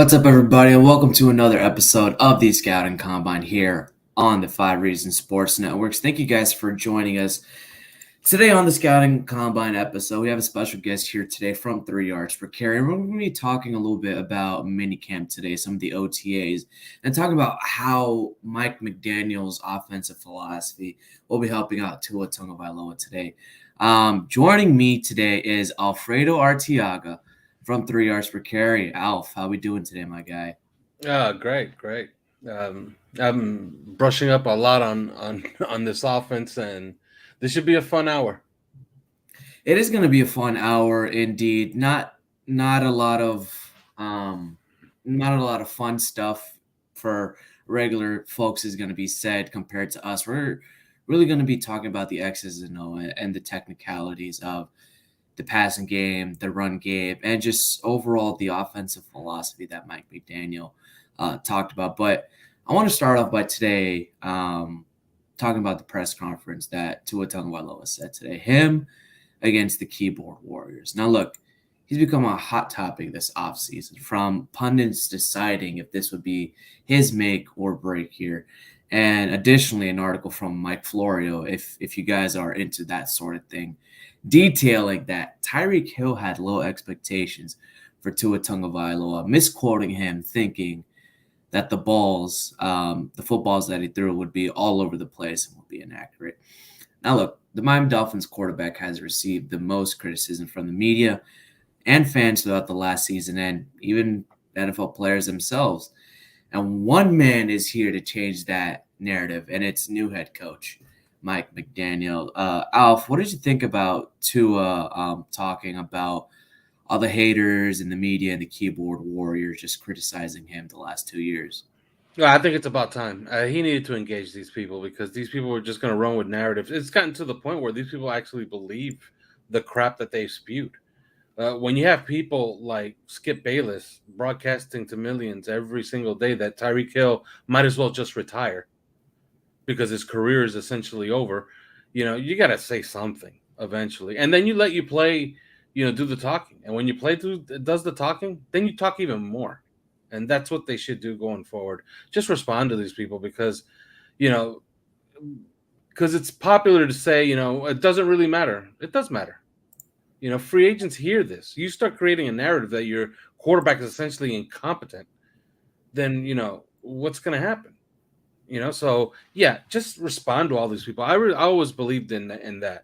What's up, everybody, and welcome to another episode of the Scouting Combine here on the 5 Reasons Sports Networks. Thank you guys for joining us today on the Scouting Combine episode. We have a special guest here today from 3 Yards Per Carry, and we're going to be talking a little bit about Minicamp today, some of the OTAs, and talking about how Mike McDaniel's offensive philosophy will be helping out Tua Tagovailoa today. Joining me today is Alfredo Arteaga from 3 Yards Per Carry. Alf, how we doing today, my guy? Great. I'm brushing up a lot on this offense, and this should be a fun hour. It is going to be a fun hour indeed. Not a lot of not a lot of fun stuff for regular folks is going to be said compared to us. We're really going to be talking about the X's and O's and the technicalities of the passing game, the run game, and just overall the offensive philosophy that Mike McDaniel talked about. But I want to start off by today talking about the press conference that Tua Tagovailoa said today. Him against the keyboard warriors. Now, look, he's become a hot topic this offseason, from pundits deciding if this would be his make or break here. And additionally, an article from Mike Florio, if you guys are into that sort of thing, detailing that Tyreek Hill had low expectations for Tua Tagovailoa, misquoting him, thinking that the footballs that he threw would be all over the place and would be inaccurate. Now, look, the Miami Dolphins quarterback has received the most criticism from the media and fans throughout the last season, and even NFL players themselves. And one man is here to change that narrative, and it's new head coach Mike McDaniel. Alf, what did you think about Tua talking about all the haters in the media and the keyboard warriors just criticizing him the last 2 years? I think it's about time. He needed to engage these people because these people were just going to run with narratives. It's gotten to the point where these people actually believe the crap that they've spewed. When you have people like Skip Bayless broadcasting to millions every single day that Tyreek Hill might as well just retire because his career is essentially over, you got to say something eventually. And then you let you play, do the talking. And when you play does the talking, then you talk even more. And that's what they should do going forward. Just respond to these people because it's popular to say, it doesn't really matter. It does matter. Free agents hear this. You start creating a narrative that your quarterback is essentially incompetent, then, what's going to happen? So yeah, just respond to all these people. I always believed in that.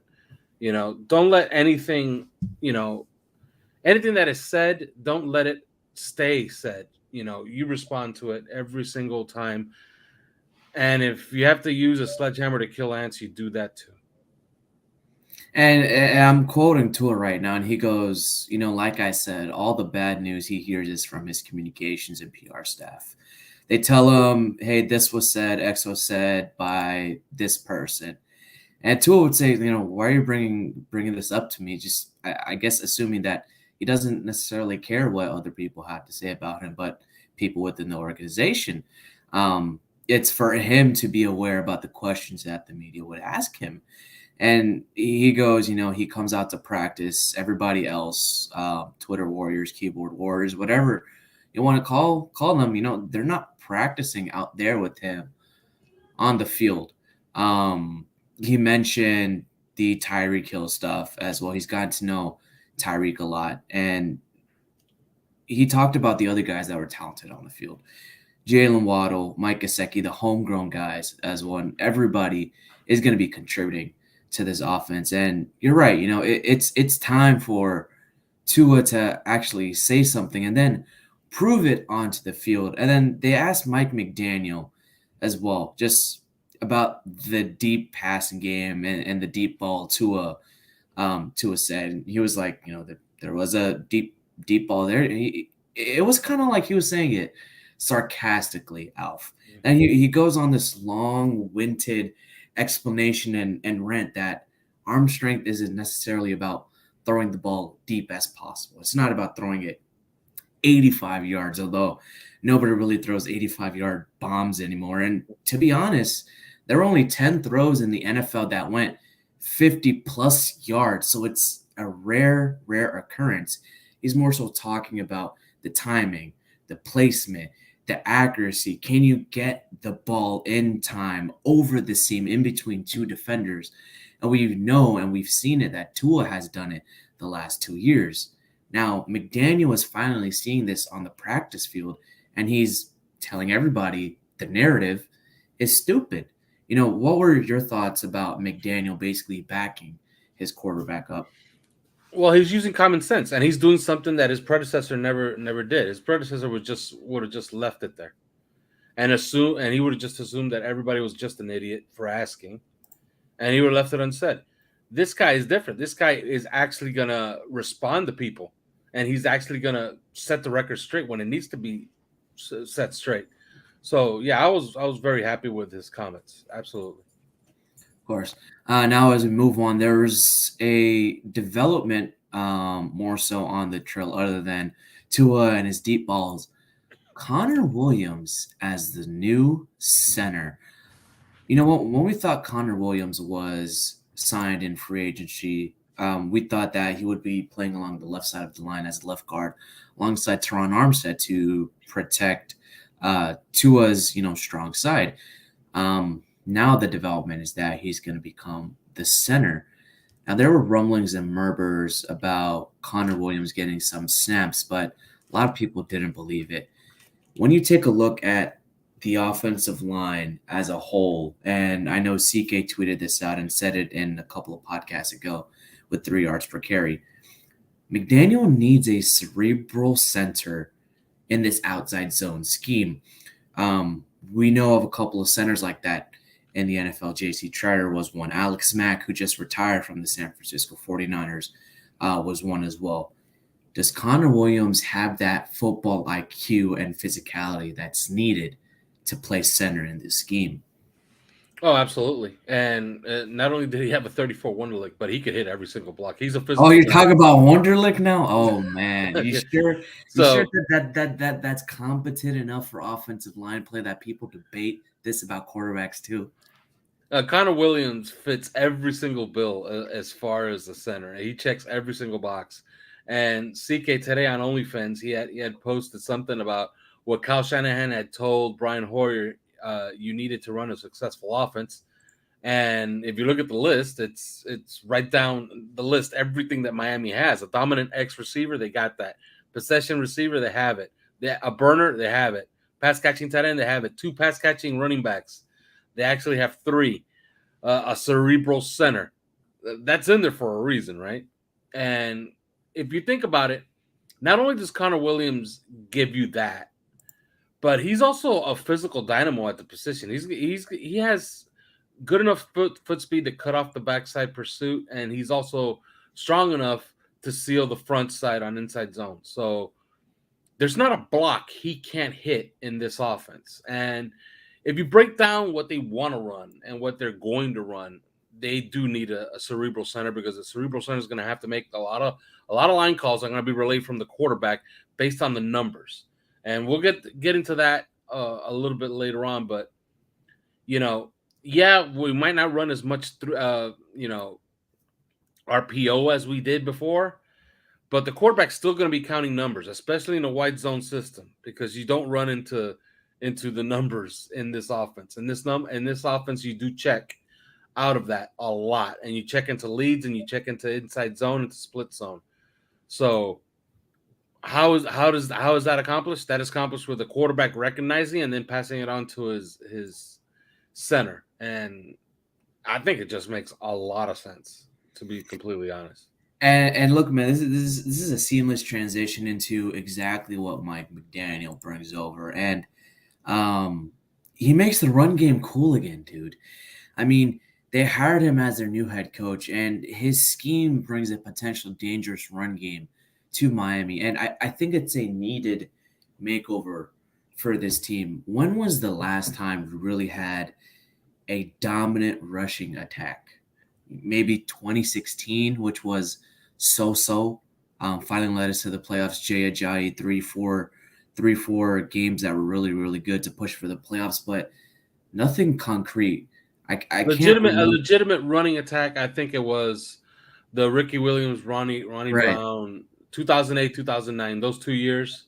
Don't let anything that is said, don't let it stay said. You respond to it every single time. And if you have to use a sledgehammer to kill ants, you do that too. And I'm quoting Tua right now, and he goes, like I said, all the bad news he hears is from his communications and PR staff. They tell him, hey, this was said, X was said by this person. And Tua would say, why are you bringing this up to me? Just, I guess, assuming that he doesn't necessarily care what other people have to say about him, but people within the organization. It's for him to be aware about the questions that the media would ask him. And he goes, he comes out to practice. Everybody else, Twitter warriors, keyboard warriors, whatever you want to call them, they're not practicing out there with him on the field. He mentioned the Tyreek Hill stuff as well. He's gotten to know Tyreek a lot. And he talked about the other guys that were talented on the field. Jalen Waddle, Mike Gesicki, the homegrown guys as well. And everybody is going to be contributing to this offense. And you're right, it's time for Tua to actually say something and then prove it onto the field. And then they asked Mike McDaniel as well, just about the deep passing game and the deep ball Tua said. And he was like, there was a deep ball there. It was kind of like he was saying it sarcastically, Alf. And he goes on this long-winded explanation and rant that arm strength isn't necessarily about throwing the ball deep as possible. It's not about throwing it 85 yards, although nobody really throws 85-yard bombs anymore. And to be honest, there were only 10 throws in the NFL that went 50-plus yards, so it's a rare occurrence. He's more so talking about the timing, the placement, the accuracy. Can you get the ball in time over the seam in between two defenders? And we know and we've seen it that Tua has done it the last 2 years. Now, McDaniel is finally seeing this on the practice field, and he's telling everybody the narrative is stupid. What were your thoughts about McDaniel basically backing his quarterback up? Well, he's using common sense, and he's doing something that his predecessor never did. His predecessor would have just left it there, and he would have just assumed that everybody was just an idiot for asking, and he would have left it unsaid. This guy is different. This guy is actually gonna respond to people, and he's actually gonna set the record straight when it needs to be set straight. So yeah, I was very happy with his comments. Absolutely. Of course. Now, as we move on, there's a development more so on the trail other than Tua and his deep balls. Connor Williams as the new center. You know what? When we thought Connor Williams was signed in free agency, we thought that he would be playing along the left side of the line as left guard alongside Teron Armstead to protect Tua's, strong side. Now the development is that he's going to become the center. Now there were rumblings and murmurs about Connor Williams getting some snaps, but a lot of people didn't believe it. When you take a look at the offensive line as a whole, and I know CK tweeted this out and said it in a couple of podcasts ago with 3 yards per carry, McDaniel needs a cerebral center in this outside zone scheme. We know of a couple of centers like that in the NFL. J.C. Tretter was one. Alex Mack, who just retired from the San Francisco 49ers, was one as well. Does Connor Williams have that football IQ and physicality that's needed to play center in this scheme? Oh, absolutely. And not only did he have a 34 Wonderlic, but he could hit every single block. He's a physical. Oh, you're talking about Wonderlic now? Oh man, you sure? So, you sure that's competent enough for offensive line play that people debate this about quarterbacks too? Connor Williams fits every single bill as far as the center. He checks every single box. And CK today on OnlyFans, he had posted something about what Kyle Shanahan had told Brian Hoyer you needed to run a successful offense. And if you look at the list, it's right down the list, everything that Miami has. A dominant X receiver, they got that. Possession receiver, they have it. A burner, they have it. Pass catching tight end, they have it. 2 pass catching running backs. They actually have 3. A cerebral center. That's in there for a reason, right? And if you think about it, not only does Connor Williams give you that, but he's also a physical dynamo at the position. He has good enough foot speed to cut off the backside pursuit, and he's also strong enough to seal the front side on inside zone. So there's not a block he can't hit in this offense. And if you break down what they want to run and what they're going to run, they do need a cerebral center, because the cerebral center is going to have to make a lot of line calls. Are going to be relayed from the quarterback based on the numbers, and we'll get into that a little bit later on. But yeah, we might not run as much through RPO as we did before, but the quarterback's still going to be counting numbers, especially in a wide zone system, because you don't run into the numbers in this offense. In this offense, you do check out of that a lot, and you check into leads, and you check into inside zone, into split zone. So how is that accomplished? That is accomplished with the quarterback recognizing and then passing it on to his center, and I think it just makes a lot of sense, to be completely honest. And look, man, this is a seamless transition into exactly what Mike McDaniel brings over, and he makes the run game cool again, dude. I mean, they hired him as their new head coach, and his scheme brings a potential dangerous run game to Miami. And I think it's a needed makeover for this team. When was the last time we really had a dominant rushing attack? Maybe 2016, which was so-so. Finally led us to the playoffs. Jay Ajayi, 3-4 games that were really, really good to push for the playoffs, but nothing concrete. A legitimate running attack. I think it was the Ricky Williams, Ronnie right. Brown, 2008, 2009. Those 2 years,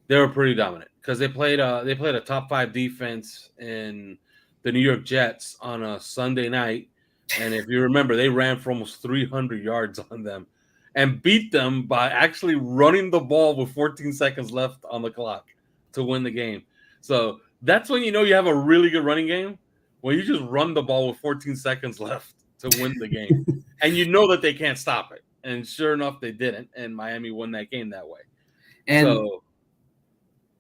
They were pretty dominant because they played a top 5 defense in the New York Jets on a Sunday night, and if you remember, they ran for almost 300 yards on them and beat them by actually running the ball with 14 seconds left on the clock to win the game. So that's when you know you have a really good running game, when you just run the ball with 14 seconds left to win the game, and you know that they can't stop it. And sure enough, they didn't, and Miami won that game that way. And So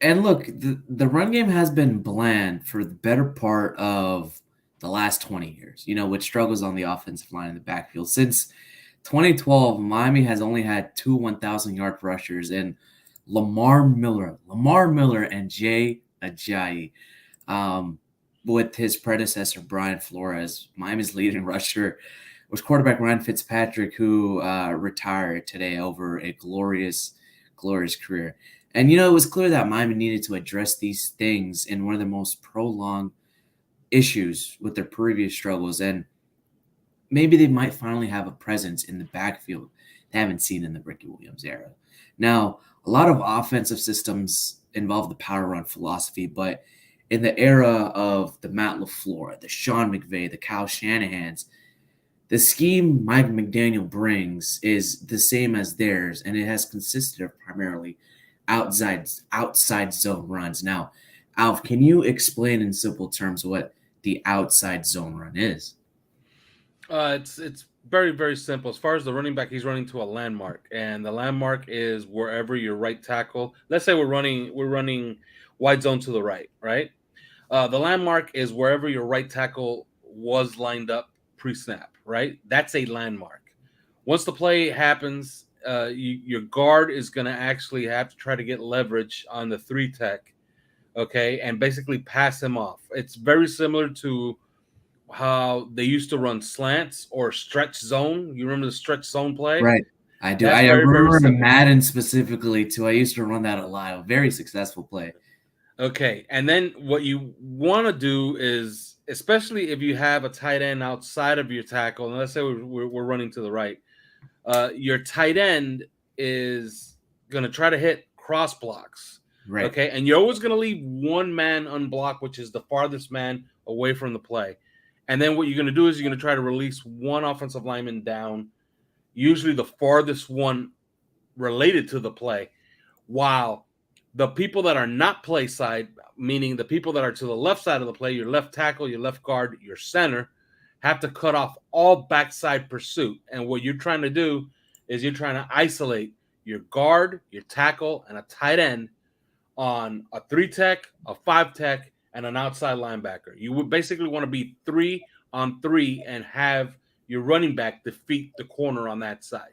and look, the run game has been bland for the better part of the last 20 years, with struggles on the offensive line in the backfield. Since 2012, Miami has only had two 1,000-yard rushers in Lamar Miller, and Jay Ajayi. With his predecessor, Brian Flores, Miami's leading rusher was quarterback Ryan Fitzpatrick, who retired today over a glorious, glorious career. And, it was clear that Miami needed to address these things in one of the most prolonged issues with their previous struggles. And maybe they might finally have a presence in the backfield they haven't seen in the Ricky Williams era. Now, a lot of offensive systems involve the power run philosophy, but in the era of the Matt LaFleur, the Sean McVay, the Kyle Shanahans, the scheme Mike McDaniel brings is the same as theirs, and it has consisted of primarily outside zone runs. Now, Alf, can you explain in simple terms what the outside zone run is? it's very very simple. As far as the running back, he's running to a landmark, and the landmark is wherever your right tackle. Let's say we're running wide zone to the right, right? The landmark is wherever your right tackle was lined up pre-snap, right? That's a landmark. Once the play happens, your guard is going to actually have to try to get leverage on the three tech, okay, and basically pass him off. It's very similar to how they used to run slants or stretch zone. You remember the stretch zone play? Right. I do. That's I very, very remember in similar. Madden specifically too. I used to run that a lot. A very successful play. Okay. And then what you want to do is, especially if you have a tight end outside of your tackle, and let's say we're running to the right, your tight end is going to try to hit cross blocks. Right. Okay. And you're always going to leave one man unblocked, which is the farthest man away from the play. And then what you're going to do is you're going to try to release one offensive lineman down, usually the farthest one related to the play, while the people that are not play side, meaning the people that are to the left side of the play, your left tackle, your left guard, your center, have to cut off all backside pursuit. And what you're trying to do is you're trying to isolate your guard, your tackle, and a tight end on a 3 tech, a 5 tech, and an outside linebacker. You would basically want to be 3-on-3 and have your running back defeat the corner on that side.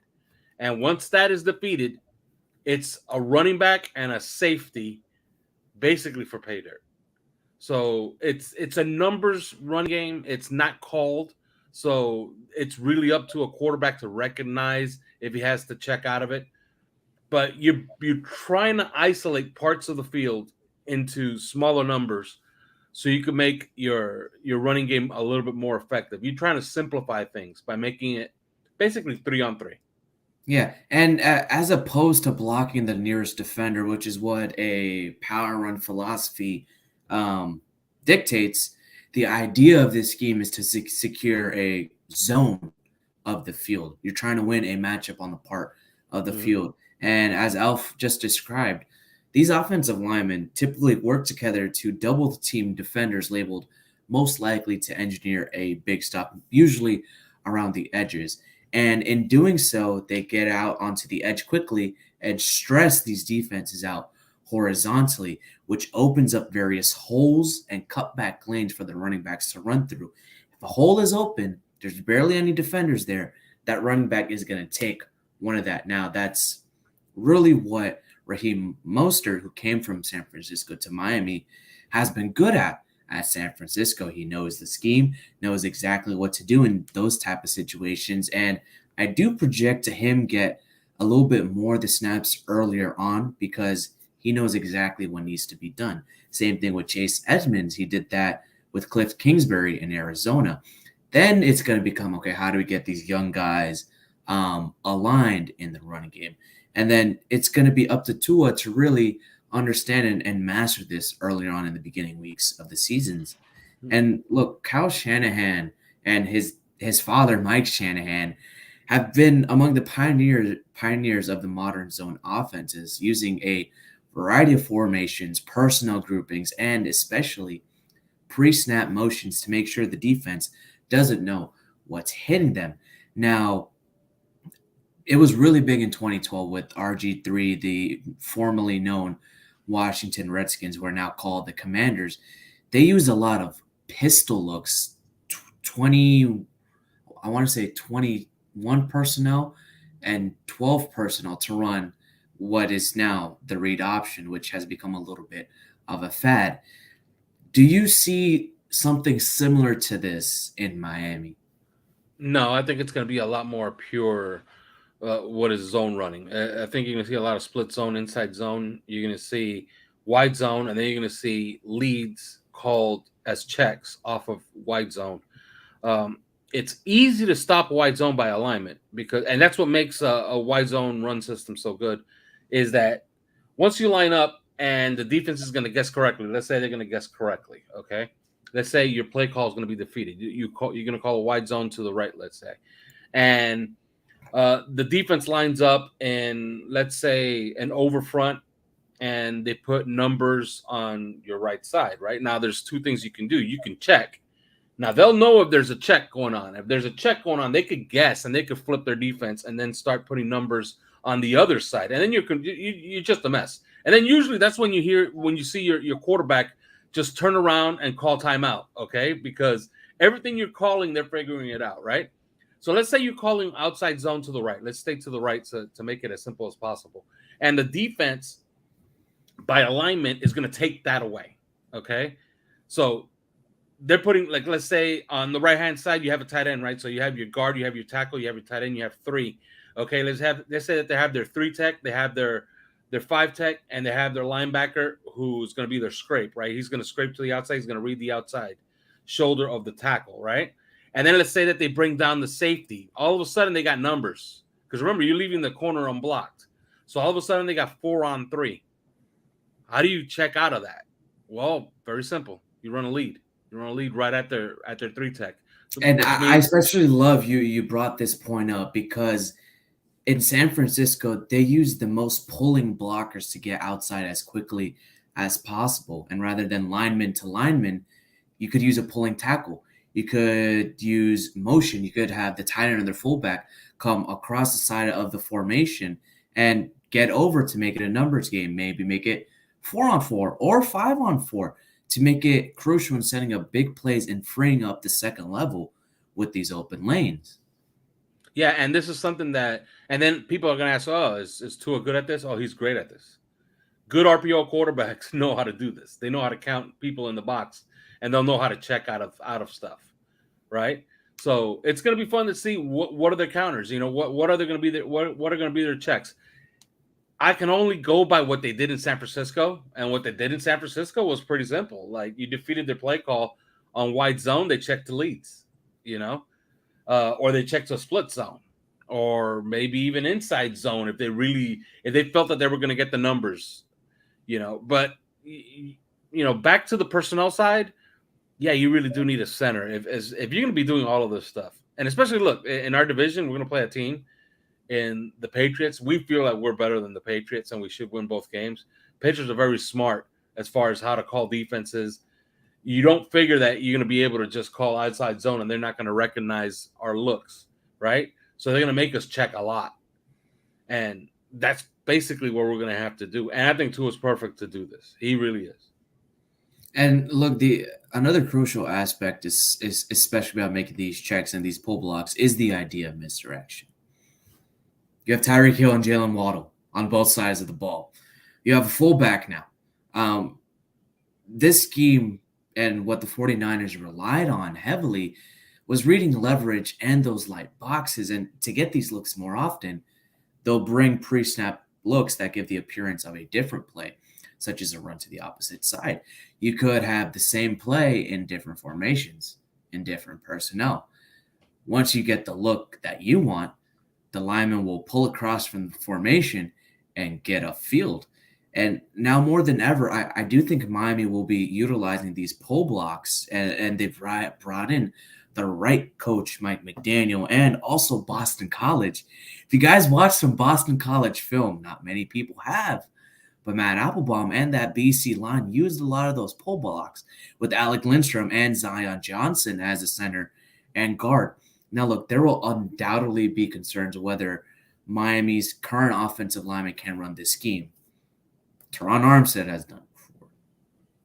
And once that is defeated, it's a running back and a safety basically for pay dirt. So it's a numbers run game. It's not called. So it's really up to a quarterback to recognize if he has to check out of it. But you're trying to isolate parts of the field into smaller numbers so you can make your running game a little bit more effective. You're trying to simplify things by making it basically 3-on-3. Yeah, and as opposed to blocking the nearest defender, which is what a power run philosophy um, dictates, the idea of this scheme is to secure a zone of the field. You're trying to win a matchup on the part of the field. And as Alf just described, these offensive linemen typically work together to double the team defenders labeled most likely to engineer a big stop, usually around the edges. And in doing so, they get out onto the edge quickly and stress these defenses out horizontally, which opens up various holes and cutback lanes for the running backs to run through. If a hole is open, there's barely any defenders there, that running back is going to take one of that. Now, that's really what Raheem Mostert, who came from San Francisco to Miami, has been good at San Francisco. He knows the scheme, knows exactly what to do in those type of situations. And I do project to him get a little bit more of the snaps earlier on because he knows exactly what needs to be done. Same thing with Chase Edmonds. He did that with Cliff Kingsbury in Arizona. Then it's going to become, okay, how do we get these young guys aligned in the running game? And then it's going to be up to Tua to really understand and master this earlier on in the beginning weeks of the seasons. Hmm. And look, Kyle Shanahan and his father, Mike Shanahan, have been among the pioneers of the modern zone offenses, using a variety of formations, personnel groupings, and especially pre-snap motions to make sure the defense doesn't know what's hitting them. Now, it was really big in 2012 with RG3, the formerly known Washington Redskins, who are now called the Commanders. They used a lot of pistol looks, 20, I want to say 21 personnel and 12 personnel to run what is now the read option, which has become a little bit of a fad. Do you see something similar to this in Miami? No, I think it's going to be a lot more pure. What is zone running? I think you're going to see a lot of split zone, inside zone. You're going to see wide zone, and then you're going to see leads called as checks off of wide zone. Um, it's easy to stop a wide zone by alignment and that's what makes a wide zone run system so good, is that once you line up and the defense is going to guess correctly, let's say they're going to guess correctly, okay? Let's say your play call is going to be defeated. You're going to call a wide zone to the right, let's say, and the defense lines up in, let's say, an over front, and they put numbers on your right side. Right now, there's two things you can do. You can check. Now they'll know if there's a check going on. If there's a check going on, they could guess and they could flip their defense and then start putting numbers on the other side, and then you're just a mess. And then usually that's when you see your quarterback just turn around and call timeout, okay? Because everything you're calling, they're figuring it out, right? So let's say you're calling outside zone to the right. Let's stay to the right to make it as simple as possible. And the defense, by alignment, is going to take that away, okay? So they're putting, like, let's say on the right-hand side, you have a tight end, right? So you have your guard, you have your tackle, you have your tight end, you have three. Okay, let's say that they have their 3 tech, they have their 5 tech, and they have their linebacker who's going to be their scrape, right? He's going to scrape to the outside. He's going to read the outside shoulder of the tackle, right? And then let's say that they bring down the safety. All of a sudden, they got numbers. Because remember, you're leaving the corner unblocked. So all of a sudden, they got 4 on 3. How do you check out of that? Well, very simple. You run a lead. You run a lead right at their 3 tech. And I especially love you brought this point up, because in San Francisco, they use the most pulling blockers to get outside as quickly as possible. And rather than lineman to lineman, you could use a pulling tackle. You could use motion. You could have the tight end or their fullback come across the side of the formation and get over to make it a numbers game. Maybe make it 4-on-4 or 5-on-4 to make it crucial in setting up big plays and freeing up the second level with these open lanes. Yeah, and this is something that, and then people are going to ask, oh, is Tua good at this? Oh, he's great at this. Good RPO quarterbacks know how to do this. They know how to count people in the box, and they'll know how to check out of stuff, right? So it's going to be fun to see what are their counters. You know, what are they going to be their what are going to be their checks. I can only go by what they did in San Francisco, and what they did in San Francisco was pretty simple. Like, you defeated their play call on wide zone, they checked the leads, you know. Or they checked a split zone, or maybe even inside zone if they felt that they were going to get the numbers, you know. But back to the personnel side, yeah, you really do need a center if you're going to be doing all of this stuff. And especially, look, in our division, we're going to play a team in the Patriots. We feel like we're better than the Patriots, and we should win both games. Patriots are very smart as far as how to call defenses. You don't figure that you're going to be able to just call outside zone and they're not going to recognize our looks, right? So they're going to make us check a lot. And that's basically what we're going to have to do. And I think Tua's perfect to do this. He really is. And look, another crucial aspect is especially about making these checks and these pull blocks is the idea of misdirection. You have Tyreek Hill and Jalen Waddle on both sides of the ball. You have a fullback now. This scheme and what the 49ers relied on heavily was reading leverage and those light boxes. And to get these looks more often, they'll bring pre-snap looks that give the appearance of a different play, such as a run to the opposite side. You could have the same play in different formations, in different personnel. Once you get the look that you want, the lineman will pull across from the formation and get upfield. And now more than ever, I do think Miami will be utilizing these pull blocks, and they've brought in the right coach, Mike McDaniel, and also Boston College. If you guys watch some Boston College film, not many people have, but Matt Applebaum and that BC line used a lot of those pull blocks with Alec Lindstrom and Zion Johnson as a center and guard. Now, look, there will undoubtedly be concerns whether Miami's current offensive lineman can run this scheme. Teron Armstead has done it before.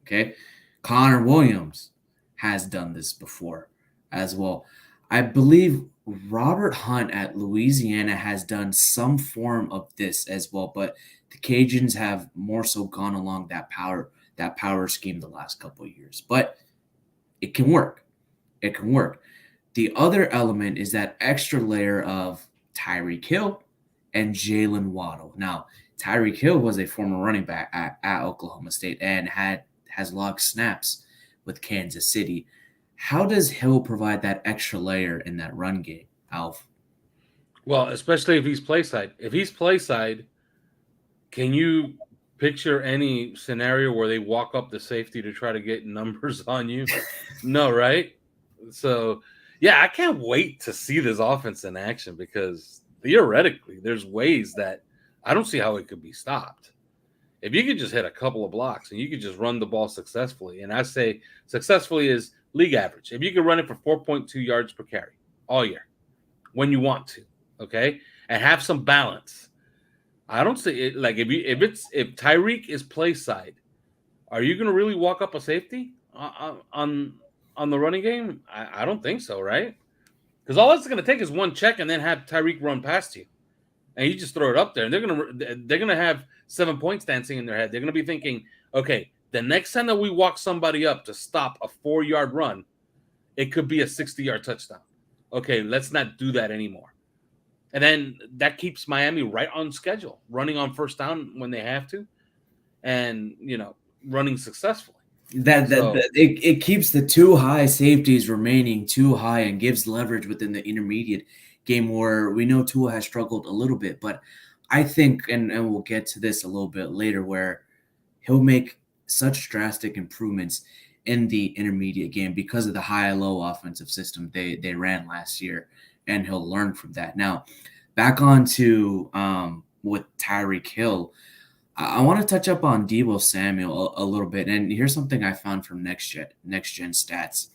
Okay. Connor Williams has done this before as well. I believe Robert Hunt at Louisiana has done some form of this as well, but the Cajuns have more so gone along that power scheme the last couple of years. But it can work. It can work. The other element is that extra layer of Tyreek Hill and Jalen Waddle. Now, Tyreek Hill was a former running back at Oklahoma State and has logged snaps with Kansas City. How does Hill provide that extra layer in that run game, Alf? Well, especially if he's play side. If he's play side, can you picture any scenario where they walk up the safety to try to get numbers on you? No, right? So, yeah, I can't wait to see this offense in action because theoretically, there's ways that I don't see how it could be stopped. If you could just hit a couple of blocks and you could just run the ball successfully, and I say successfully is league average. If you could run it for 4.2 yards per carry all year when you want to, okay, and have some balance. I don't see it like if Tyreek is play side, are you going to really walk up a safety on the running game? I don't think so, right? Because all it's going to take is one check and then have Tyreek run past you, and you just throw it up there, and they're gonna have 7 points dancing in their head. They're gonna be thinking, okay, the next time that we walk somebody up to stop a 4-yard run, it could be a 60-yard touchdown. Okay, let's not do that anymore. And then that keeps Miami right on schedule, running on first down when they have to, and running successfully. It keeps the two high safeties remaining too high and gives leverage within the intermediate game where we know Tua has struggled a little bit. But I think, and we'll get to this a little bit later, where he'll make such drastic improvements in the intermediate game because of the high-low offensive system they ran last year, and he'll learn from that. Now, back on to with Tyreek Hill, I want to touch up on Deebo Samuel a little bit, and here's something I found from Next Gen Stats.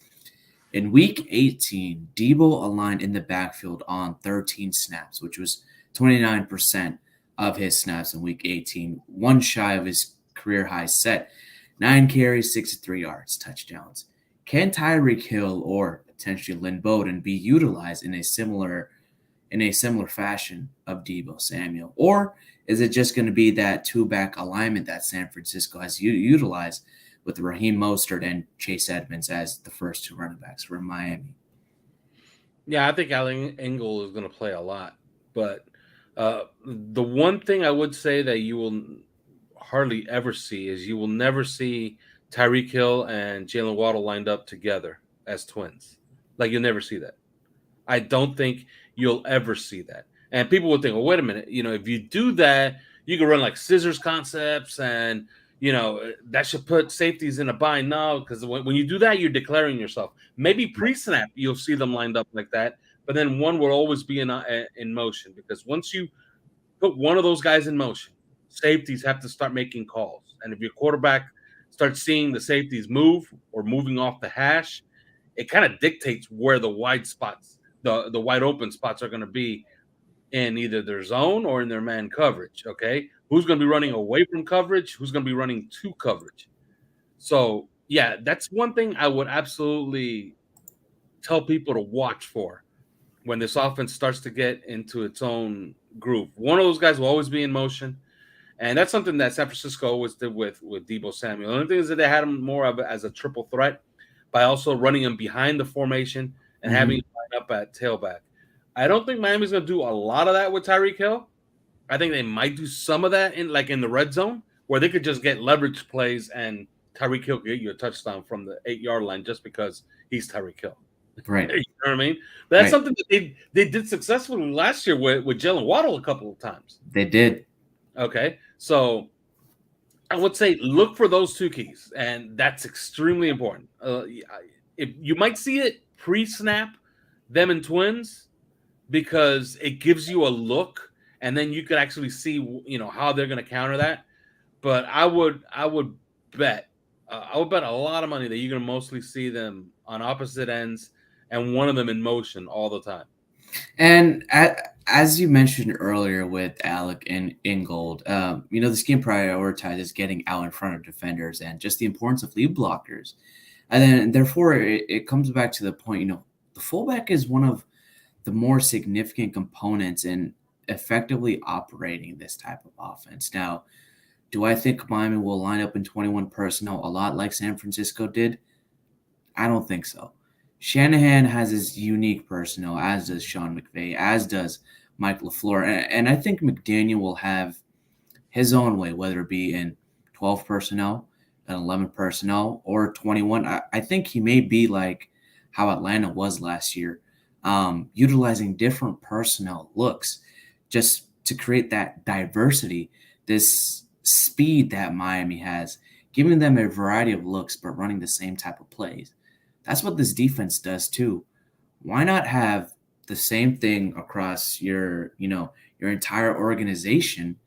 In Week 18, Deebo aligned in the backfield on 13 snaps, which was 29% of his snaps in Week 18, one shy of his career high set. 9 carries, 63 yards, touchdowns. Can Tyreek Hill or potentially Lynn Bowden be utilized in a similar fashion of Deebo Samuel? Or is it just going to be that two-back alignment that San Francisco has utilized with Raheem Mostert and Chase Edmonds as the first two running backs for Miami? Yeah, I think Allen Engel is going to play a lot. But the one thing I would say that you will hardly ever see is you will never see Tyreek Hill and Jalen Waddle lined up together as twins. Like, you'll never see that. I don't think you'll ever see that. And people would think, well, wait a minute. If you do that, you can run like scissors concepts and, that should put safeties in a bind. No, because when you do that, you're declaring yourself. Maybe pre-snap, you'll see them lined up like that. But then one will always be in motion, because once you put one of those guys in motion, safeties have to start making calls. And if your quarterback starts seeing the safeties move or moving off the hash, it kind of dictates where the wide spots, the wide open spots are going to be in either their zone or in their man coverage, okay? Who's going to be running away from coverage? Who's going to be running to coverage? So, yeah, that's one thing I would absolutely tell people to watch for when this offense starts to get into its own groove. One of those guys will always be in motion, and that's something that San Francisco always did with Deebo Samuel. The only thing is that they had him more of as a triple threat by also running him behind the formation and having him line up at tailback. I don't think Miami's going to do a lot of that with Tyreek Hill. I think they might do some of that in the red zone, where they could just get leverage plays and Tyreek Hill get you a touchdown from the 8-yard line just because he's Tyreek Hill. Right. You know what I mean? But that's something that they did successfully last year with Jalen Waddle a couple of times. They did. Okay. So I would say look for those two keys, and that's extremely important. If you might see it pre-snap, them and twins, because it gives you a look, and then you could actually see how they're going to counter that. But I would bet I would bet a lot of money that you're going to mostly see them on opposite ends, and one of them in motion all the time. And as you mentioned earlier with Alec and Ingold, this game prioritizes getting out in front of defenders and just the importance of lead blockers. And then, therefore, it comes back to the point, the fullback is one of the more significant components in effectively operating this type of offense. Now, do I think Miami will line up in 21 personnel a lot like San Francisco did? I don't think so. Shanahan has his unique personnel, as does Sean McVay, as does Mike LaFleur. And I think McDaniel will have his own way, whether it be in 12 personnel, an 11 personnel, or 21. I think he may be like how Atlanta was last year, utilizing different personnel looks just to create that diversity, this speed that Miami has, giving them a variety of looks but running the same type of plays. That's what this defense does too. Why not have the same thing across your entire organization?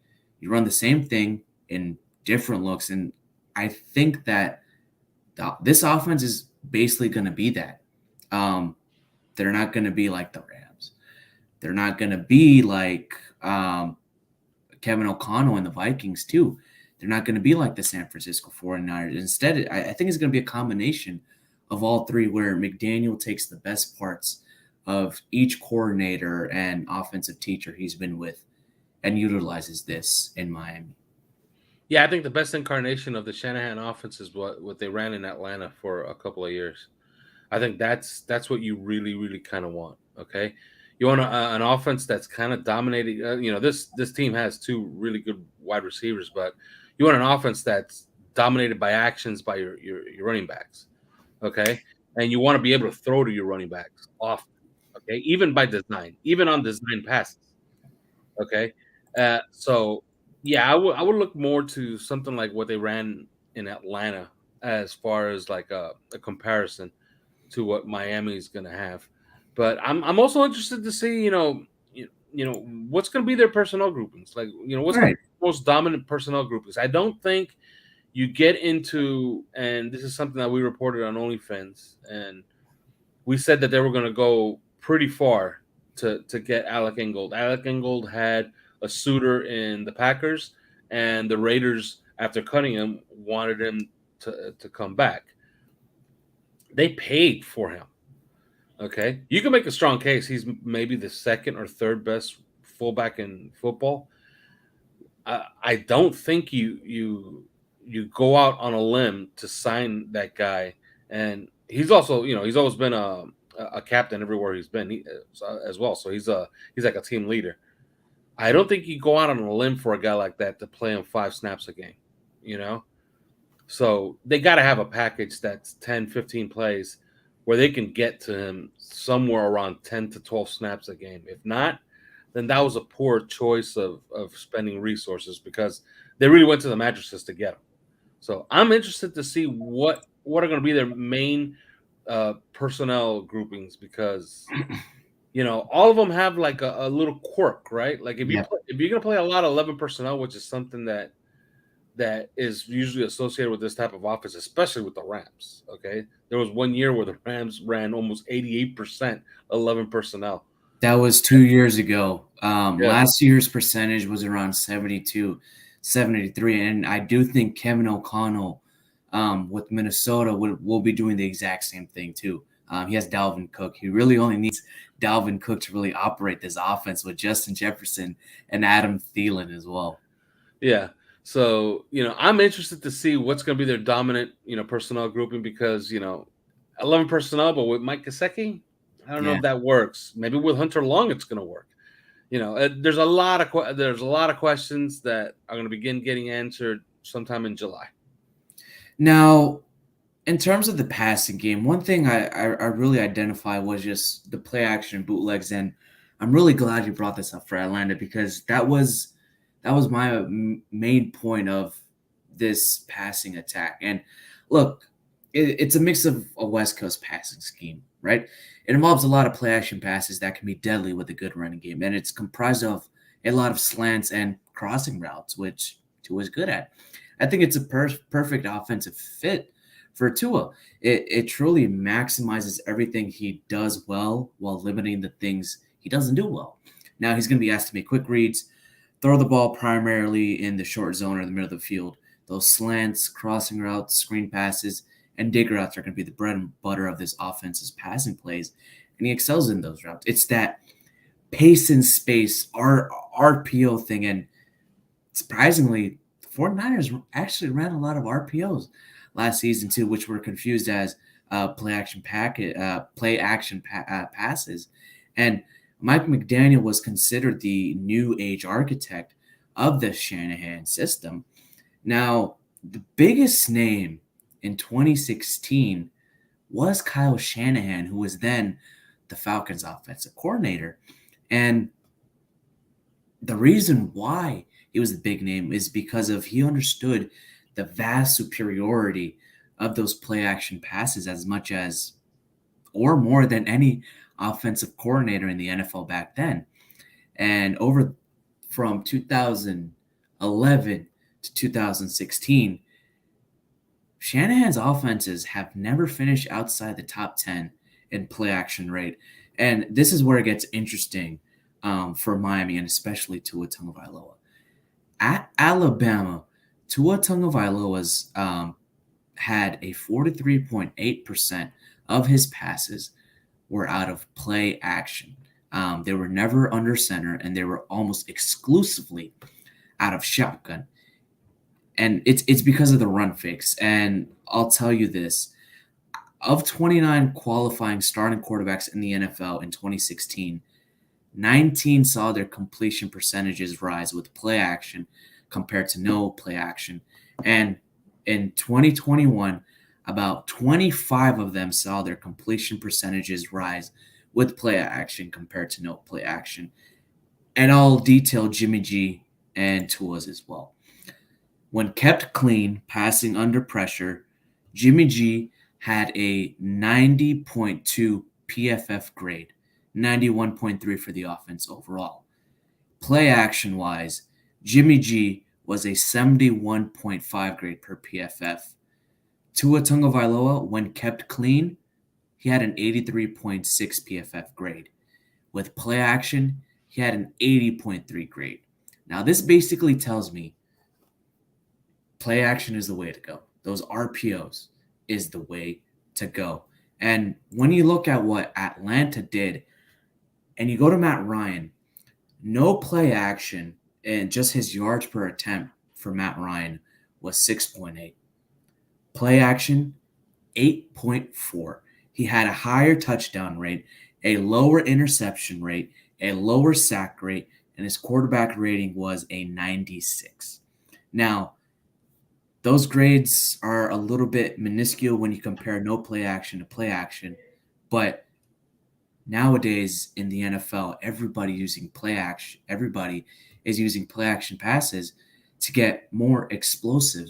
You run the same thing in different looks, and I think that this offense is basically going to be that. They're not going to be like the Rams. They're not going to be like Kevin O'Connell and the Vikings too. They're not going to be like the San Francisco 49ers. Instead, I think it's going to be a combination of all three, where McDaniel takes the best parts of each coordinator and offensive teacher he's been with and utilizes this in Miami. Yeah, I think the best incarnation of the Shanahan offense is what they ran in Atlanta for a couple of years. I think that's what you really, really kind of want. Okay, you want an offense that's kind of dominating. This team has two really good wide receivers, but you want an offense that's dominated by actions by your running backs. Okay, and you want to be able to throw to your running backs often. Okay, even by design, even on design passes. Okay, so yeah, I would look more to something like what they ran in Atlanta as far as like a comparison to what Miami's going to have. But I'm also interested to see what's going to be their personnel groupings. Like what's going to Right. be the most dominant personnel groupings. I don't think you get into, and this is something that we reported on OnlyFans, and we said that they were going to go pretty far to get Alec Ingold. Alec Ingold had a suitor in the Packers, and the Raiders, after cutting him, wanted him to come back. They paid for him. Okay, you can make a strong case. He's maybe the second or third best fullback in football. I don't think you go out on a limb to sign that guy, and he's also he's always been a captain everywhere he's been as well. So he's like a team leader. I don't think you go out on a limb for a guy like that to play him 5 snaps a game. You know, so they got to have a package that's 10, 15 plays where they can get to him somewhere around 10 to 12 snaps a game. If not, then that was a poor choice of spending resources because they really went to the mattresses to get him. So I'm interested to see what are going to be their main personnel groupings because all of them have like a little quirk, right? Like if Yep. if you're going to play a lot of 11 personnel, which is something that is usually associated with this type of offense, especially with the Rams. Okay, there was one year where the Rams ran almost 88% 11 personnel. That was 2 years ago. Yeah, Last year's percentage was around 72, 73. And I do think Kevin O'Connell with Minnesota will be doing the exact same thing too. He has Dalvin Cook. He really only needs Dalvin Cook to really operate this offense with Justin Jefferson and Adam Thielen as well. yeah. So I'm interested to see what's going to be their dominant personnel grouping because 11 personnel, but with Mike Gesicki, I don't know Yeah. if that works. Maybe with Hunter Long, it's going to work. There's a lot of questions that are going to begin getting answered sometime in July. Now, in terms of the passing game, one thing I really identify was just the play action bootlegs, and I'm really glad you brought this up for Atlanta because that was my main point of this passing attack. And look, it's a mix of a West Coast passing scheme, right? It involves a lot of play action passes that can be deadly with a good running game, and it's comprised of a lot of slants and crossing routes, which Tua is good at. I think it's a perfect offensive fit for Tua. It truly maximizes everything he does well while limiting the things he doesn't do well. Now he's going to be asked to make quick reads, throw the ball primarily in the short zone or the middle of the field. Those slants, crossing routes, screen passes, and dig routes are going to be the bread and butter of this offense's passing plays, and he excels in those routes. It's that pace and space, RPO thing, and surprisingly, the 49ers actually ran a lot of RPOs last season too, which were confused as passes. And Mike McDaniel was considered the new age architect of the Shanahan system. Now, the biggest name in 2016 was Kyle Shanahan, who was then the Falcons offensive coordinator. And the reason why he was the big name is because of he understood the vast superiority of those play action passes as much as or more than any offensive coordinator in the NFL back then. And over from 2011 to 2016, Shanahan's offenses have never finished outside the top 10 in play action rate. And this is where it gets interesting for Miami and especially Tua Tagovailoa. At Alabama, Tua Tagovailoa's had a 43.8% of his passes were out of play action. They were never under center, and they were almost exclusively out of shotgun. And it's because of the run fix. And I'll tell you this. Of 29 qualifying starting quarterbacks in the NFL in 2016, 19 saw their completion percentages rise with play action compared to no play action. And in 2021, about 25 of them saw their completion percentages rise with play action compared to no play action. And I'll detail Jimmy G and Tua's as well. When kept clean, passing under pressure, Jimmy G had a 90.2 PFF grade, 91.3 for the offense overall. Play action wise, Jimmy G was a 71.5 grade per PFF. Tua Tagovailoa, when kept clean, he had an 83.6 PFF grade. With play action, he had an 80.3 grade. Now, this basically tells me play action is the way to go. Those RPOs is the way to go. And when you look at what Atlanta did, and you go to Matt Ryan, no play action and just his yards per attempt for Matt Ryan was 6.8. Play action, 8.4. He had a higher touchdown rate, a lower interception rate, a lower sack rate, and his quarterback rating was a 96. Now, those grades are a little bit minuscule when you compare no play action to play action, but nowadays in the NFL, everybody is using play action passes to get more explosive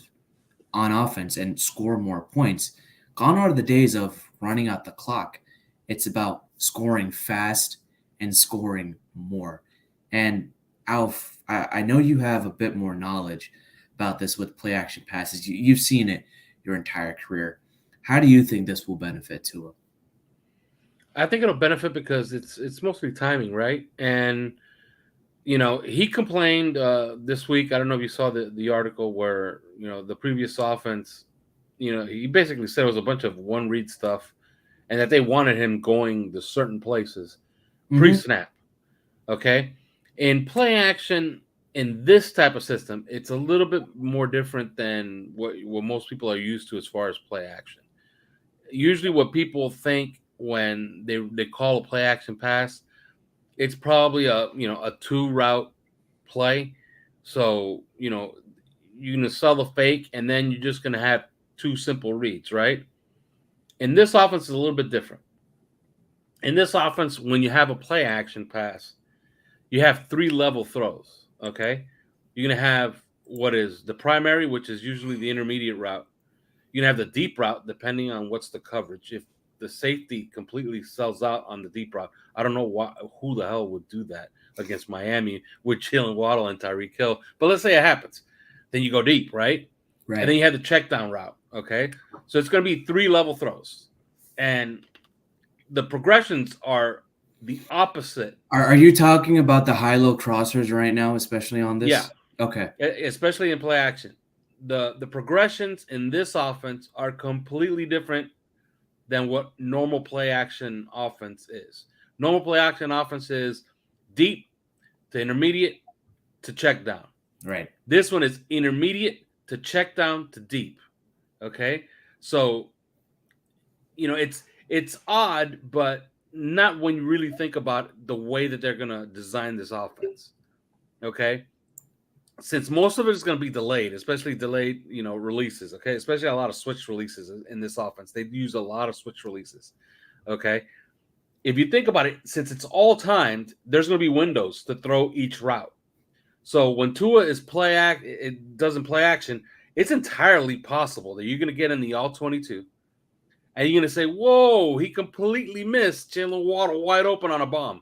on offense and score more points. Gone are the days of running out the clock. It's about scoring fast and scoring more. And Alf, I know you have a bit more knowledge about this with play action passes. You've seen it your entire career. How do you think this will benefit Tua? I think it'll benefit because it's mostly timing, right? And he complained this week. I don't know if you saw the article where the previous offense, he basically said it was a bunch of one read stuff, and that they wanted him going to certain places pre-snap. Okay, in play action in this type of system, it's a little bit more different than what most people are used to as far as play action. Usually, what people think when they call a play action pass, it's probably a two route play. So you're gonna sell the fake, and then you're just gonna have two simple reads, right? In this offense, is a little bit different. In this offense, when you have a play action pass, you have three level throws. Okay, you're gonna have what is the primary, which is usually the intermediate route. You can have the deep route depending on what's the coverage. If the safety completely sells out on the deep route, I don't know who the hell would do that against Miami with Jalen Waddle and Tyreek Hill. But let's say it happens. Then you go deep, right? Right. And then you have the check down route. Okay. So it's going to be 3-level throws. And the progressions are the opposite. Are you talking about the high-low crossers right now, especially on this? Yeah. Okay. Especially in play action. The progressions in this offense are completely different than what normal play action offense is. Normal play action offense is deep to intermediate to check down. Right. This one is intermediate to check down to deep. Okay? So, it's odd, but not when you really think about the way that they're going to design this offense. Okay? Since most of it is going to be delayed, especially delayed, releases, okay? Especially a lot of switch releases in this offense. They use a lot of switch releases, okay? If you think about it, since it's all timed, there's going to be windows to throw each route. So when Tua is it doesn't play action, it's entirely possible that you're going to get in the all 22, and you're going to say, whoa, he completely missed Jalen Waddle wide open on a bomb.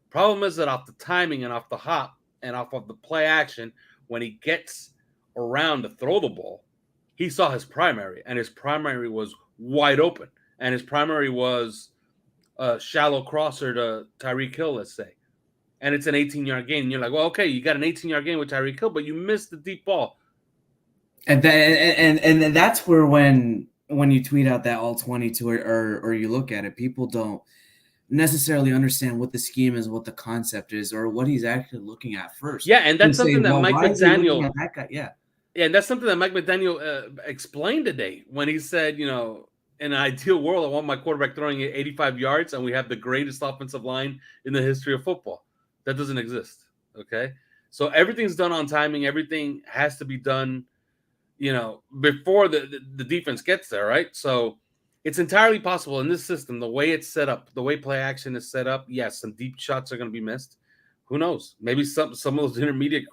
Problem is that off the timing and off the hop, and off of the play action, when he gets around to throw the ball, he saw his primary, and his primary was wide open. And his primary was a shallow crosser to Tyreek Hill, let's say. And it's an 18-yard gain. And you're like, well, okay, you got an 18-yard gain with Tyreek Hill, but you missed the deep ball. And that's where when you tweet out that all 22 or you look at it, people don't necessarily understand what the scheme is, what the concept is, or what he's actually looking at first. Yeah, and that's something that Mike McDaniel. That guy? Yeah, and that's something that Mike McDaniel explained today when he said, in an ideal world, I want my quarterback throwing it 85 yards, and we have the greatest offensive line in the history of football. That doesn't exist. Okay, so everything's done on timing. Everything has to be done, before the defense gets there, right? So it's entirely possible in this system, the way it's set up, the way play action is set up. Yes, some deep shots are going to be missed. Who knows? Maybe some of those intermediate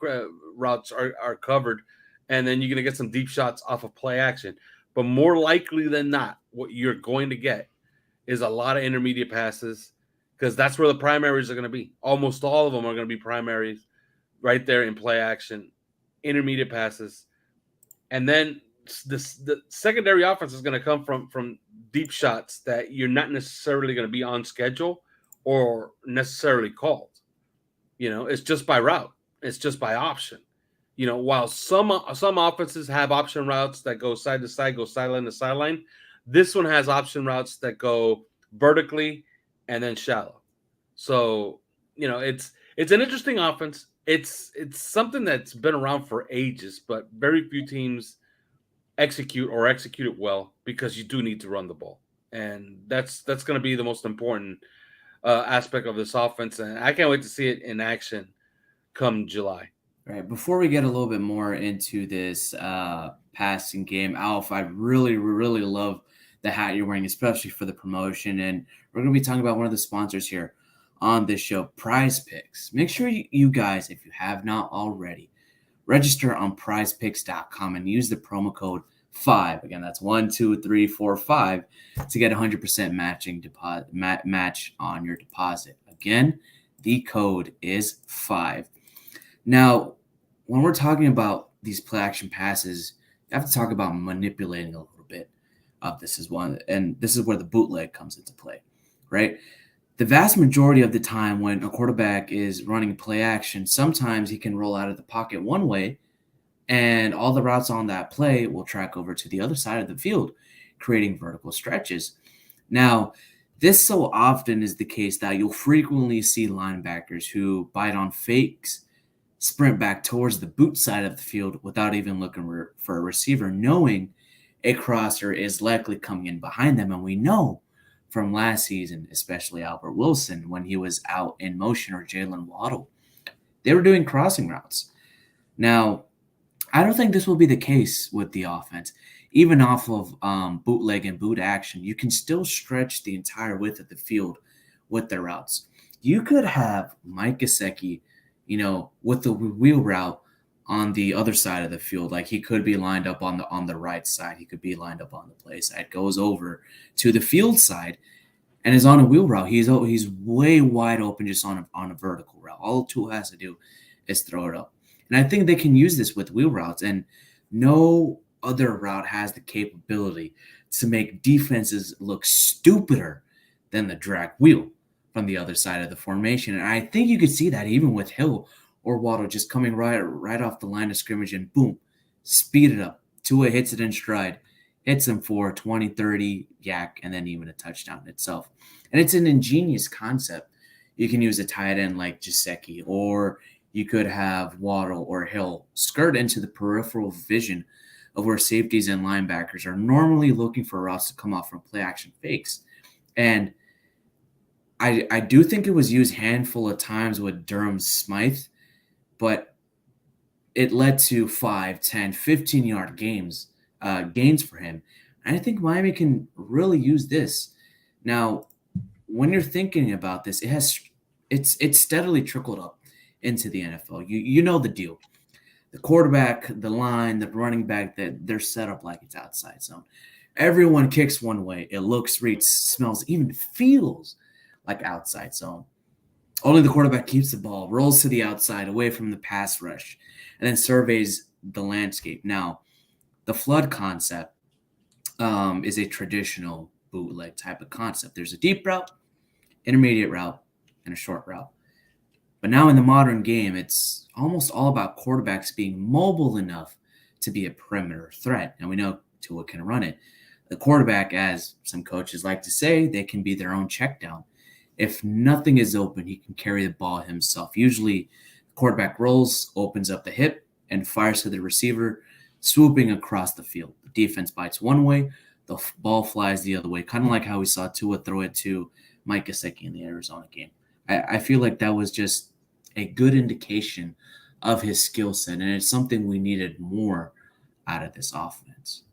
routes are covered, and then you're going to get some deep shots off of play action. But more likely than not, what you're going to get is a lot of intermediate passes, because that's where the primaries are going to be. Almost all of them are going to be primaries right there in play action, intermediate passes. And then the secondary offense is going to come from deep shots that you're not necessarily going to be on schedule or necessarily called. It's just by route. It's just by option. While some offenses have option routes that go side to side, go sideline to sideline, this one has option routes that go vertically and then shallow. So, it's an interesting offense. It's something that's been around for ages, but very few teams execute it well, because you do need to run the ball, and that's going to be the most important aspect of this offense, and I can't wait to see it in action come July. All right, before we get a little bit more into this passing game, Alf, I really, really love the hat you're wearing, especially for the promotion, and we're going to be talking about one of the sponsors here on this show, Prize Picks. Make sure you guys, if you have not already, register on prizepicks.com and use the promo code 5. Again, that's 1, 2, 3, 4, 5 to get 100% matching match on your deposit. Again, the code is 5. Now, when we're talking about these play action passes, you have to talk about manipulating a little bit of this as well. And this is where the bootleg comes into play, right? The vast majority of the time when a quarterback is running play action, sometimes he can roll out of the pocket one way, and all the routes on that play will track over to the other side of the field, creating vertical stretches. Now, this so often is the case that you'll frequently see linebackers who bite on fakes, sprint back towards the boot side of the field without even looking for a receiver, knowing a crosser is likely coming in behind them. And we know from last season, especially Albert Wilson, when he was out in motion, or Jalen Waddle, they were doing crossing routes. Now, I don't think this will be the case with the offense. Even off of bootleg and boot action, you can still stretch the entire width of the field with their routes. You could have Mike Gesicki, with the wheel route, on the other side of the field. Like he could be lined up on the right side. He could be lined up on the play side. Goes over to the field side and is on a wheel route. He's way wide open just on a vertical route. All Tua has to do is throw it up. And I think they can use this with wheel routes. And no other route has the capability to make defenses look stupider than the drag wheel from the other side of the formation. And I think you could see that even with Hill or Waddle just coming right off the line of scrimmage and boom, speed it up. Tua hits it in stride, hits him for 20, 30 yak, and then even a touchdown itself. And it's an ingenious concept. You can use a tight end like Gesicki, or you could have Waddle or Hill skirt into the peripheral vision of where safeties and linebackers are normally looking for routes to come off from play action fakes. And I do think it was used handful of times with Durham Smythe, but it led to 5, 10, 15-yard gains for him. And I think Miami can really use this. Now, when you're thinking about this, it's steadily trickled up into the NFL. You know the deal. The quarterback, the line, the running back, that they're set up like it's outside zone. Everyone kicks one way. It looks, reads, smells, even feels like outside zone. Only the quarterback keeps the ball, rolls to the outside, away from the pass rush, and then surveys the landscape. Now, the flood concept is a traditional bootleg type of concept. There's a deep route, intermediate route, and a short route. But now in the modern game, it's almost all about quarterbacks being mobile enough to be a perimeter threat. And we know Tua can run it. The quarterback, as some coaches like to say, they can be their own check down. If nothing is open, he can carry the ball himself. Usually, the quarterback rolls, opens up the hip, and fires to the receiver, swooping across the field. The defense bites one way, the ball flies the other way, kind of like how we saw Tua throw it to Mike Gesicki in the Arizona game. I feel like that was just a good indication of his skill set, and it's something we needed more out of this offense.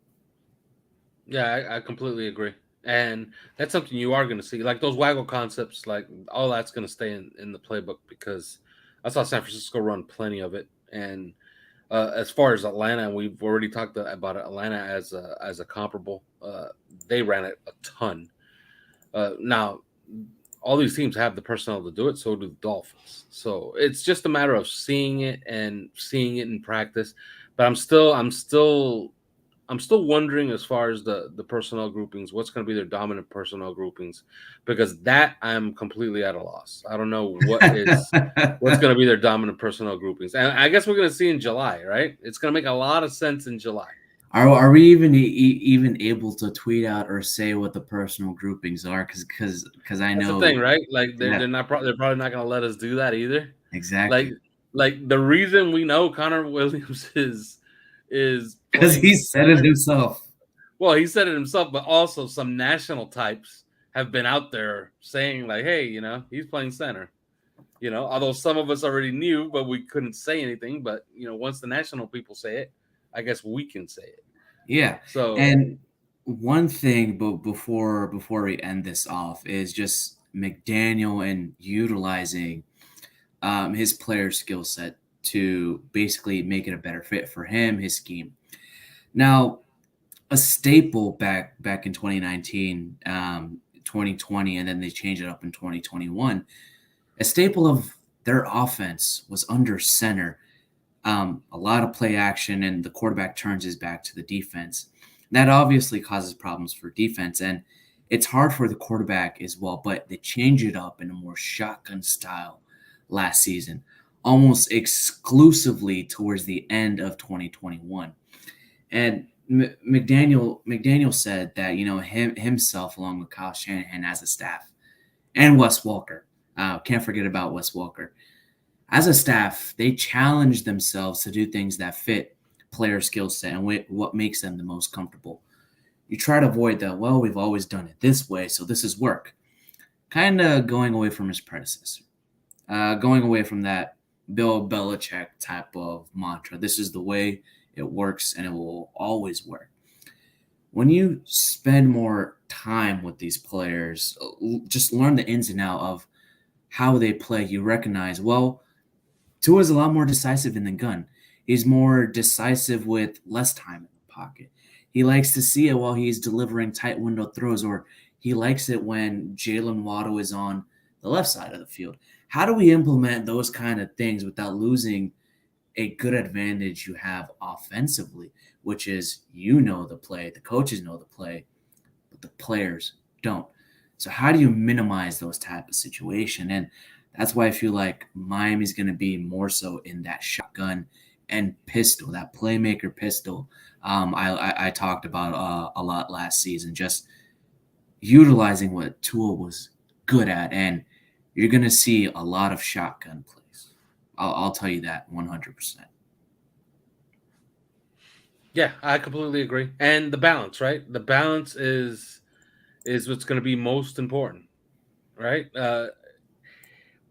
Yeah, I completely agree. And that's something you are going to see. Like those waggle concepts, like all that's going to stay in the playbook because I saw San Francisco run plenty of it. And as far as Atlanta, we've already talked about Atlanta as a comparable. They ran it a ton. Now, all these teams have the personnel to do it, so do the Dolphins. So it's just a matter of seeing it in practice. But I'm still wondering as far as the personnel groupings, what's going to be their dominant personnel groupings, because that I'm completely at a loss. I don't know what's going to be their dominant personnel groupings, and I guess we're going to see in July, right? It's going to make a lot of sense in July. Are we even able to tweet out or say what the personal groupings are? Because I know that's the thing, right? Like they're yeah, they're probably not going to let us do that either. exactly Like the reason we know Connor Williams is because playing he said it center. himself. Well, he said it himself, but also some national types have been out there saying like, "Hey, he's playing center." Although some of us already knew, but we couldn't say anything. But once the national people say it, I guess we can say it. Yeah, So and one thing, but before we end this off, is just McDaniel and utilizing his player skill set to basically make it a better fit for him, his scheme. Now, a staple back in 2019, 2020, and then they changed it up in 2021. A staple of their offense was under center. A lot of play action, and the quarterback turns his back to the defense. That obviously causes problems for defense, and it's hard for the quarterback as well, but they change it up in a more shotgun style last season, almost exclusively towards the end of 2021. And McDaniel said that himself along with Kyle Shanahan as a staff and Wes Walker, can't forget about Wes Walker, as a staff, they challenge themselves to do things that fit player skill set and what makes them the most comfortable. You try to avoid that, well, we've always done it this way, so this is work. Kind of going away from his predecessor, going away from that Bill Belichick type of mantra. This is the way it works, and it will always work. When you spend more time with these players, just learn the ins and outs of how they play, you recognize, well, Tua is a lot more decisive in the gun. He's more decisive with less time in the pocket. He likes to see it while he's delivering tight window throws, or he likes it when Jalen Waddle is on the left side of the field. How do we implement those kind of things without losing a good advantage you have offensively, which is the play, the coaches know the play, but the players don't. So how do you minimize those type of situation? And that's why I feel like Miami's going to be more so in that shotgun and pistol, that playmaker pistol. I talked about a lot last season, just utilizing what Tua was good at, and you're going to see a lot of shotgun plays. I'll tell you that 100%. Yeah, I completely agree. And the balance, right? The balance is what's going to be most important, right?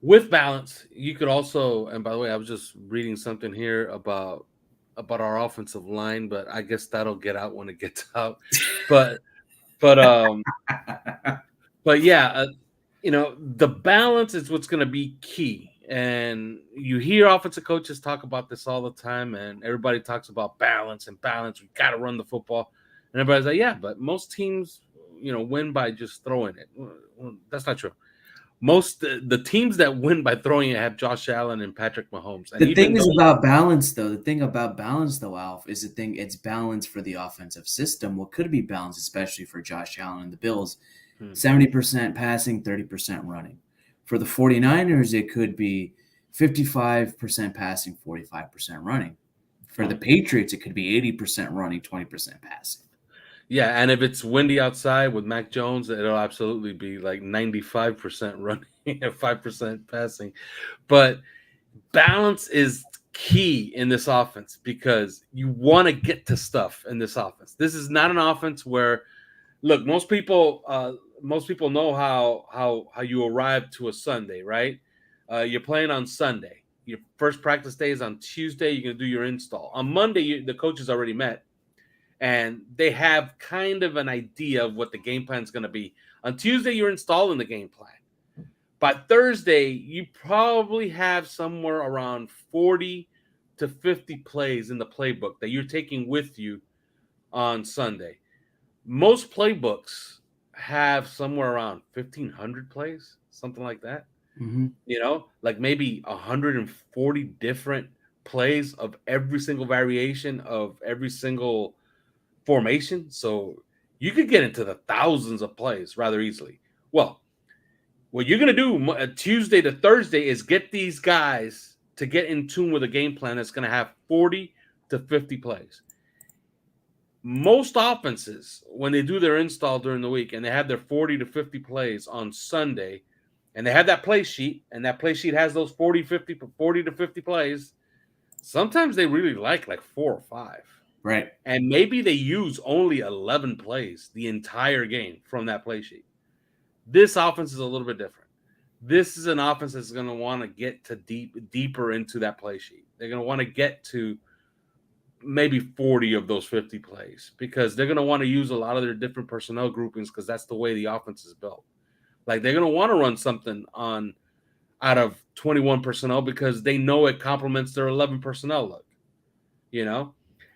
With balance, you could also, and by the way, I was just reading something here about our offensive line, but I guess that'll get out when it gets out. But but um but yeah, the balance is what's going to be key. And you hear offensive coaches talk about this all the time, and everybody talks about balance and balance. We got to run the football, and everybody's like, yeah, but most teams, win by just throwing it. Well, that's not true. Most the teams that win by throwing it have Josh Allen and Patrick Mahomes, and The thing even is though, about balance, though. The thing about balance, though, Alf, is it's balance for the offensive system. What could be balance, especially for Josh Allen and the Bills, hmm, 70% passing, 30% running. For the 49ers, it could be 55% passing, 45% running. For the Patriots, it could be 80% running, 20% passing. yeah, and if it's windy outside with Mac Jones, it'll absolutely be like 95% running and 5% passing. But balance is key in this offense because you want to get to stuff in this offense. This is not an offense where, look, most people know how you arrive to a Sunday, right? You're playing on Sunday. Your first practice day is on Tuesday. You're gonna do your install on Monday. The coaches already met, and they have kind of an idea of what the game plan is going to be. On Tuesday, you're installing the game plan. By Thursday, you probably have somewhere around 40 to 50 plays in the playbook that you're taking with you on Sunday. Most playbooks have somewhere around 1,500 plays, something like that. Mm-hmm. Like maybe 140 different plays of every single variation of every single formation. So you could get into the thousands of plays rather easily. Well, what you're going to do Tuesday to Thursday is get these guys to get in tune with a game plan that's going to have 40 to 50 plays. Most offenses, when they do their install during the week and they have their 40 to 50 plays on Sunday, and they have that play sheet, and that play sheet has those 40 to 50 plays, sometimes they really like 4 or 5. Right. And maybe they use only 11 plays the entire game from that play sheet. This offense is a little bit different. This is an offense that's going to want to get to deeper into that play sheet. They're going to want to get to maybe 40 of those 50 plays because they're going to want to use a lot of their different personnel groupings because that's the way the offense is built. Like they're going to want to run something out of 21 personnel because they know it complements their 11 personnel look,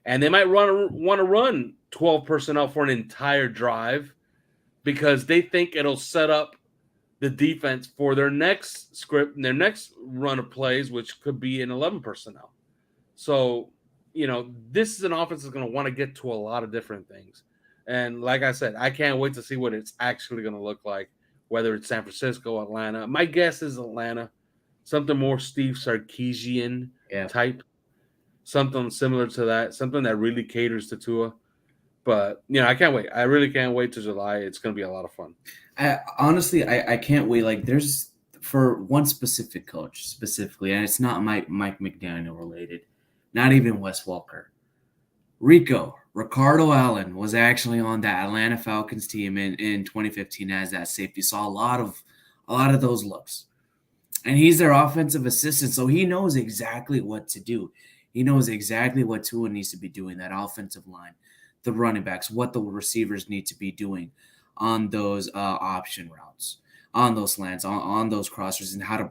and they might want to run 12 personnel for an entire drive because they think it'll set up the defense for their next script and their next run of plays, which could be an 11 personnel. So, this is an offense that's going to want to get to a lot of different things. And like I said, I can't wait to see what it's actually going to look like, whether it's San Francisco, Atlanta. My guess is Atlanta, something more Steve Sarkisian type, something similar to that, something that really caters to Tua. But, I can't wait. I really can't wait to July. It's going to be a lot of fun. Honestly, I can't wait. Like, there's for one specific coach specifically, and it's not Mike McDaniel related, not even Wes Walker. Ricardo Allen was actually on that Atlanta Falcons team in 2015 as that safety. Saw a lot of those looks, and he's their offensive assistant, so he knows exactly what to do. He knows exactly what Tua needs to be doing. That offensive line, the running backs, what the receivers need to be doing on those option routes, on those slants, on those crossers, and how to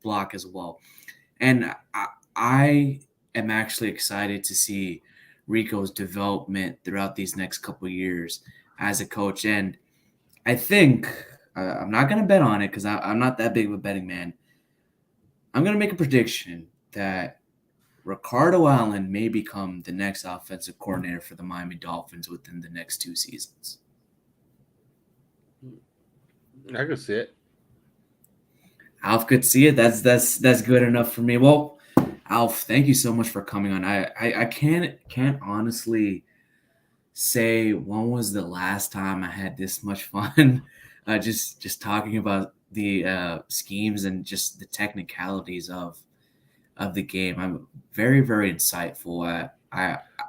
block as well. And I am actually excited to see Rico's development throughout these next couple of years as a coach. And I think I'm not going to bet on it because I'm not that big of a betting man. I'm going to make a prediction that Ricardo Allen may become the next offensive coordinator for the Miami Dolphins within the next 2 seasons. I could see it. Alf could see it. That's good enough for me. Well, Alf, thank you so much for coming on. I can't honestly say when was the last time I had this much fun just talking about the schemes and just the technicalities of the game. I'm very, very insightful.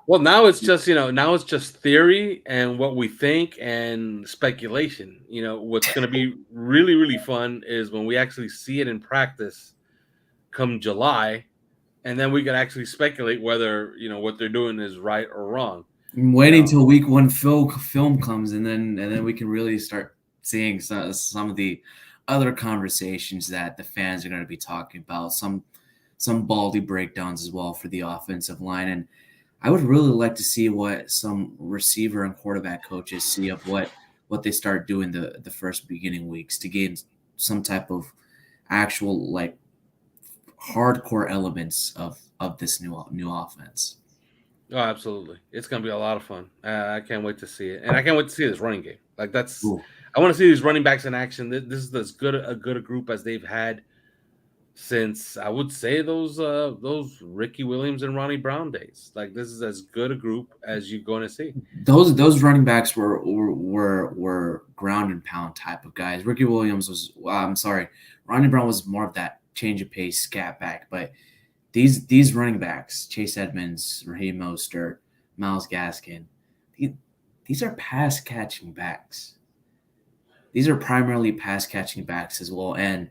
Well, now it's just now it's just theory and what we think and speculation. What's going to be really, really fun is when we actually see it in practice come July, and then we can actually speculate whether what they're doing is right or wrong. I'm waiting till week 1 film comes, and then we can really start seeing some of the other conversations that the fans are going to be talking about. Some baldy breakdowns as well for the offensive line, and I would really like to see what some receiver and quarterback coaches see of what they start doing the first beginning weeks to gain some type of actual like hardcore elements of this new offense. Oh, absolutely. It's going to be a lot of fun. I can't wait to see it. And I can't wait to see this running game. Like I want to see these running backs in action. This is as good a group as they've had since I would say those Ricky Williams and Ronnie Brown days. Like this is as good a group as you're going to see. Those running backs were ground and pound type of guys. Ricky Williams was Ronnie Brown was more of that change of pace scat back, but these running backs, Chase Edmonds, Raheem Mostert, Myles Gaskin, these are pass catching backs. These are primarily pass catching backs as well. And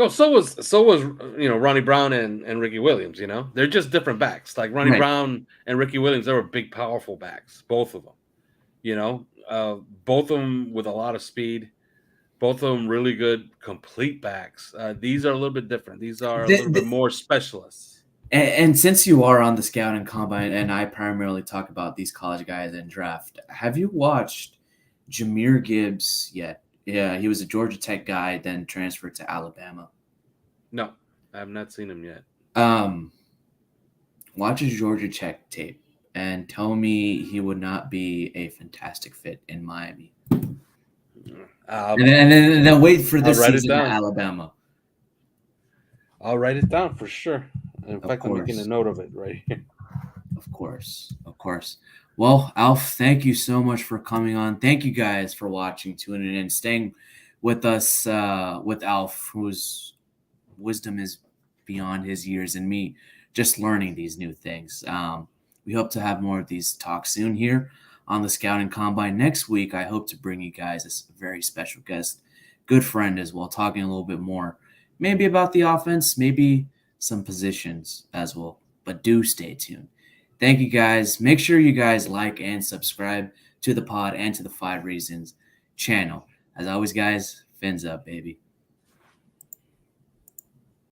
so was Ronnie Brown and Ricky Williams. They're just different backs. Like Ronnie Brown and Ricky Williams, they were big, powerful backs, both of them. Both of them with a lot of speed. Both of them really good, complete backs. These are a little bit different. These are a little bit more specialists. And since you are on the scouting combine, and I primarily talk about these college guys in draft, have you watched Jahmyr Gibbs yet? Yeah, he was a Georgia Tech guy, then transferred to Alabama. No, I have not seen him yet. Watch his Georgia Tech tape and tell me he would not be a fantastic fit in Miami. And then wait for this season in Alabama. I'll write it down for sure. In fact, I'm making a note of it right here. Of course. Well, Alf, thank you so much for coming on. Thank you guys for watching, tuning in, staying with us with Alf, whose wisdom is beyond his years, and me just learning these new things. We hope to have more of these talks soon here on the Scouting Combine. Next week, I hope to bring you guys a very special guest, good friend as well, talking a little bit more, maybe about the offense, maybe some positions as well. But do stay tuned. Thank you, guys. Make sure you guys like and subscribe to the pod and to the 5 Reasons channel. As always, guys, fins up, baby.